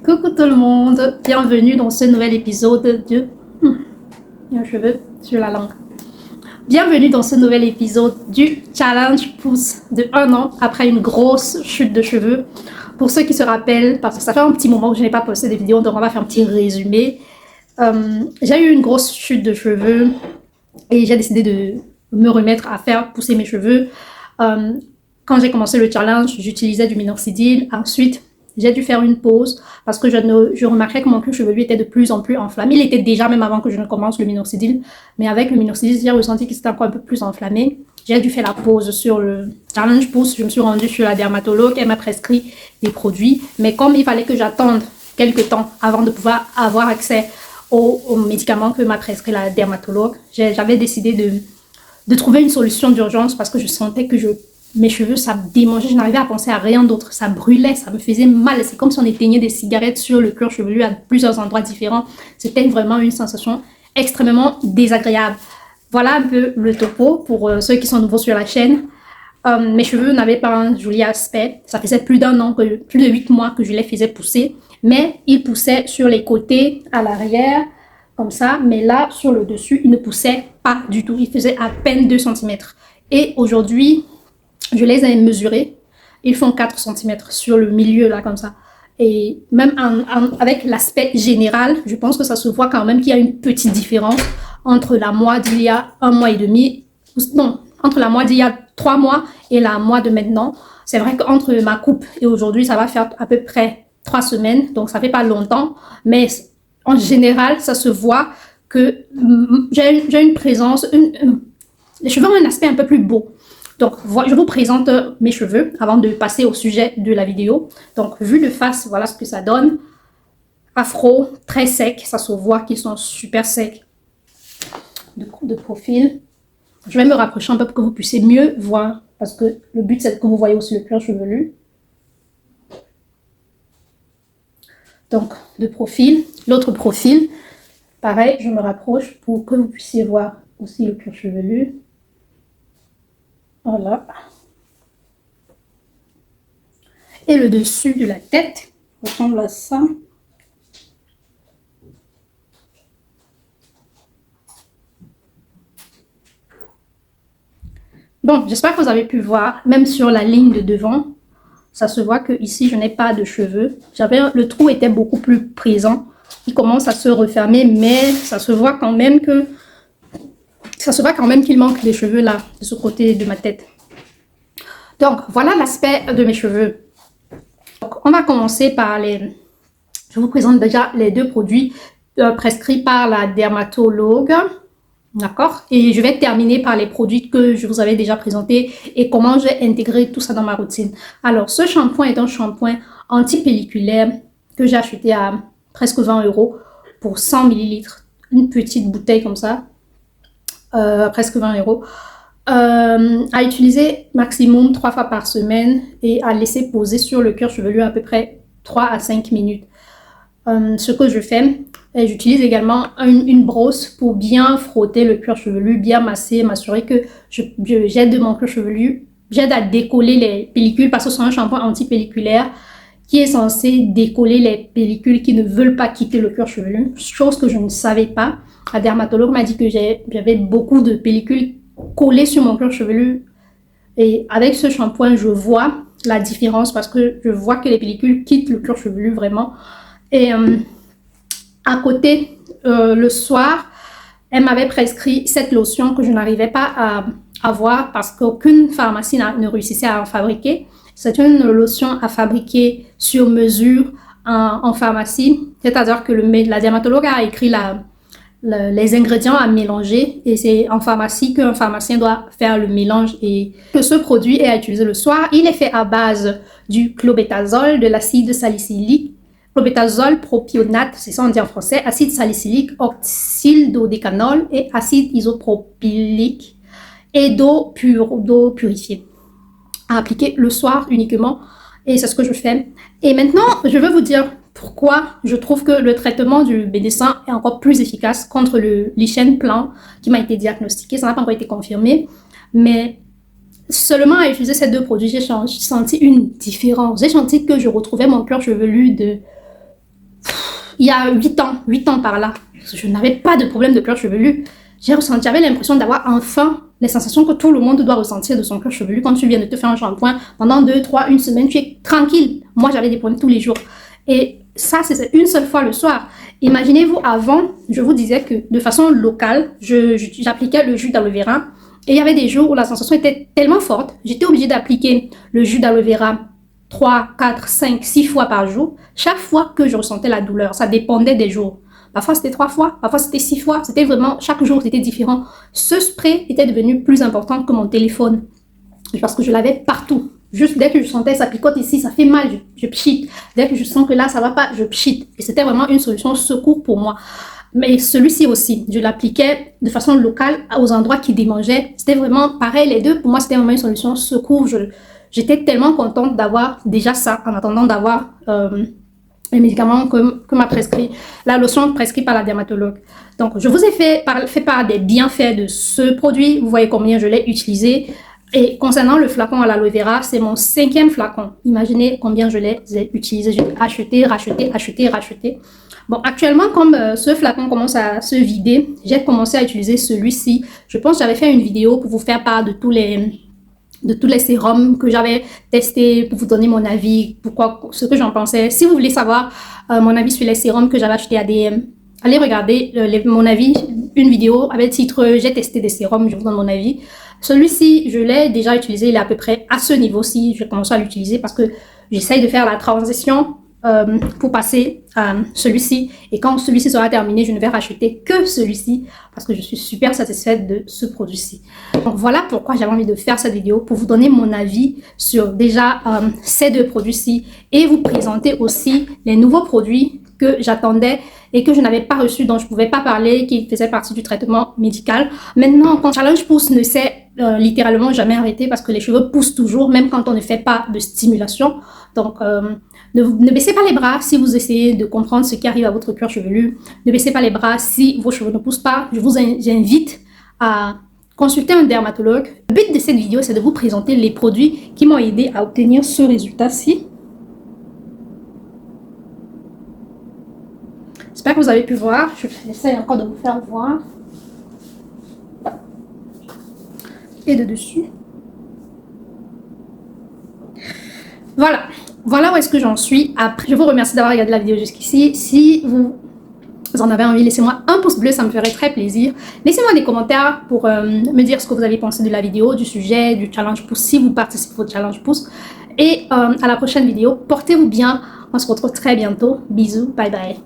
Coucou tout le monde, bienvenue dans ce nouvel épisode de... Il y a un cheveu sur la langue. Bienvenue dans ce nouvel épisode du Challenge Pouce de 1 an après une grosse chute de cheveux. Pour ceux qui se rappellent, parce que ça fait un petit moment que je n'ai pas posté des vidéos, donc on va faire un petit résumé. J'ai eu une grosse chute de cheveux et j'ai décidé de me remettre à faire pousser mes cheveux. Quand j'ai commencé le challenge, j'utilisais du minoxidil. Ensuite, j'ai dû faire une pause parce que je remarquais que mon cuir chevelu était de plus en plus enflammé. Il était déjà même avant que je ne commence le minoxidil. Mais avec le minoxidil, j'ai ressenti qu'il s'était encore un peu plus enflammé. J'ai dû faire la pause sur le challenge pouce. Je me suis rendue sur la dermatologue. Elle m'a prescrit des produits. Mais comme il fallait que j'attende quelques temps avant de pouvoir avoir accès aux médicaments que m'a prescrit la dermatologue, j'avais décidé de trouver une solution d'urgence parce que je sentais que mes cheveux, ça me démangeait, je n'arrivais à penser à rien d'autre, ça brûlait, ça me faisait mal, c'est comme si on éteignait des cigarettes sur le cuir chevelu à plusieurs endroits différents. C'était vraiment une sensation extrêmement désagréable. Voilà un peu le topo pour ceux qui sont nouveaux sur la chaîne. Mes cheveux n'avaient pas un joli aspect, ça faisait plus d'1 an, plus de 8 mois que je les faisais pousser, mais ils poussaient sur les côtés, à l'arrière, comme ça, mais là, sur le dessus, ils ne poussaient pas du tout, ils faisaient à peine 2 cm. Et aujourd'hui, je les ai mesurés, ils font 4 cm sur le milieu là comme ça. Et même avec l'aspect général, je pense que ça se voit quand même qu'il y a une petite différence entre la moi d'il y a 1 mois et demi, non, entre la moi d'il y a 3 mois et la moi de maintenant. C'est vrai qu'entre ma coupe et aujourd'hui, ça va faire à peu près 3 semaines, donc ça fait pas longtemps, mais en général, ça se voit que j'ai une présence, les cheveux ont un aspect un peu plus beau. Donc, je vous présente mes cheveux avant de passer au sujet de la vidéo. Donc, vue de face, voilà ce que ça donne. Afro, très sec. Ça se voit qu'ils sont super secs. De profil. Je vais me rapprocher un peu pour que vous puissiez mieux voir. Parce que le but, c'est que vous voyez aussi le cuir chevelu. Donc, de profil. L'autre profil, pareil, je me rapproche pour que vous puissiez voir aussi le cuir chevelu. Voilà. Et le dessus de la tête ressemble à ça. Bon, j'espère que vous avez pu voir, même sur la ligne de devant, ça se voit que ici je n'ai pas de cheveux. Le trou était beaucoup plus présent. Il commence à se refermer, mais ça se voit quand même que qu'il manque des cheveux là, de ce côté de ma tête. Donc, voilà l'aspect de mes cheveux. Donc, on va commencer par je vous présente déjà les 2 produits prescrits par la dermatologue. D'accord? Et je vais terminer par les produits que je vous avais déjà présentés et comment j'ai intégré tout ça dans ma routine. Alors, ce shampoing est un shampoing anti-pelliculaire que j'ai acheté à presque 20 € pour 100 ml. Une petite bouteille comme ça. Presque 20 €. À utiliser maximum 3 fois par semaine et à laisser poser sur le cuir chevelu à peu près 3 à 5 minutes. Ce que je fais, j'utilise également une brosse pour bien frotter le cuir chevelu, bien masser, m'assurer que j'aide mon cuir chevelu, j'aide à décoller les pellicules parce que c'est un shampoing anti-pelliculaire qui est censé décoller les pellicules qui ne veulent pas quitter le cuir chevelu, chose que je ne savais pas. La dermatologue m'a dit que j'avais beaucoup de pellicules collées sur mon cuir chevelu et avec ce shampoing, je vois la différence parce que je vois que les pellicules quittent le cuir chevelu vraiment. Et à côté, le soir, elle m'avait prescrit cette lotion que je n'arrivais pas à avoir parce qu'aucune pharmacie ne réussissait à en fabriquer. C'est une lotion à fabriquer sur mesure en pharmacie, c'est-à-dire que la dermatologue a écrit les ingrédients à mélanger et c'est en pharmacie qu'un pharmacien doit faire le mélange et que ce produit est à utiliser le soir. Il est fait à base du clobétasol, de l'acide salicylique, clobétasol propionate, c'est ça on dit en français, acide salicylique, oxyde dodécanol et acide isopropylique et d'eau purifiée à appliquer le soir uniquement et c'est ce que je fais. Et maintenant, je vais vous dire pourquoi je trouve que le traitement du médecin est encore plus efficace contre le lichen plantar qui m'a été diagnostiqué. Ça n'a pas encore été confirmé, mais seulement à utiliser ces 2 produits, j'ai senti une différence. J'ai senti que je retrouvais mon cuir chevelu il y a 8 ans par là, je n'avais pas de problème de cuir chevelu. J'avais l'impression d'avoir enfin les sensations que tout le monde doit ressentir de son cuir chevelu quand tu viens de te faire un shampoing pendant 2, 3, une semaine, tu es tranquille. Moi, j'avais des problèmes tous les jours. Et ça, c'est une seule fois le soir. Imaginez-vous, avant, je vous disais que de façon locale, j'appliquais le jus d'aloe vera. Et il y avait des jours où la sensation était tellement forte, j'étais obligée d'appliquer le jus d'aloe vera 3, 4, 5, 6 fois par jour. Chaque fois que je ressentais la douleur, ça dépendait des jours. Parfois, c'était 3 fois, parfois, c'était 6 fois. C'était vraiment, chaque jour, c'était différent. Ce spray était devenu plus important que mon téléphone. Parce que je l'avais partout. Juste dès que je sentais ça picote ici, ça fait mal, je pchite. Dès que je sens que là, ça va pas, je pchite. Et c'était vraiment une solution secours pour moi. Mais celui-ci aussi, je l'appliquais de façon locale aux endroits qui démangeaient. C'était vraiment pareil, les deux. Pour moi, c'était vraiment une solution secours. J'étais tellement contente d'avoir déjà ça en attendant d'avoir les médicaments que m'a prescrit, la lotion prescrite par la dermatologue. Donc, je vous ai fait part des bienfaits de ce produit. Vous voyez combien je l'ai utilisé. Et concernant le flacon à l'aloe vera, c'est mon 5e flacon. Imaginez combien je l'ai utilisé. J'ai acheté, racheté. Bon, actuellement, comme ce flacon commence à se vider, j'ai commencé à utiliser celui-ci. Je pense que j'avais fait une vidéo pour vous faire part de tous les sérums que j'avais testés, pour vous donner mon avis, ce que j'en pensais. Si vous voulez savoir mon avis sur les sérums que j'avais achetés à DM, allez regarder mon avis, une vidéo avec le titre « J'ai testé des sérums, je vous donne mon avis ». Celui-ci, je l'ai déjà utilisé, il est à peu près à ce niveau-ci. Je commence à l'utiliser parce que j'essaye de faire la transition pour passer à celui-ci. Et quand celui-ci sera terminé, je ne vais racheter que celui-ci parce que je suis super satisfaite de ce produit-ci. Donc voilà pourquoi j'avais envie de faire cette vidéo, pour vous donner mon avis sur déjà ces deux produits-ci et vous présenter aussi les nouveaux produits que j'attendais et que je n'avais pas reçu, dont je ne pouvais pas parler, qui faisaient partie du traitement médical. Maintenant, quand Challenge Pousse ne s'est littéralement jamais arrêté parce que les cheveux poussent toujours, même quand on ne fait pas de stimulation. Donc, ne baissez pas les bras si vous essayez de comprendre ce qui arrive à votre cuir chevelu. Ne baissez pas les bras si vos cheveux ne poussent pas. Je vous invite à consulter un dermatologue. Le but de cette vidéo, c'est de vous présenter les produits qui m'ont aidé à obtenir ce résultat-ci. J'espère que vous avez pu voir. J'essaie encore de vous faire voir. Et de dessus. Voilà où est-ce que j'en suis. Après, je vous remercie d'avoir regardé la vidéo jusqu'ici. Si vous en avez envie, laissez-moi un pouce bleu, ça me ferait très plaisir. Laissez-moi des commentaires pour me dire ce que vous avez pensé de la vidéo, du sujet, du challenge pouce, si vous participez au challenge pouce. Et à la prochaine vidéo, portez-vous bien. On se retrouve très bientôt. Bisous, bye bye.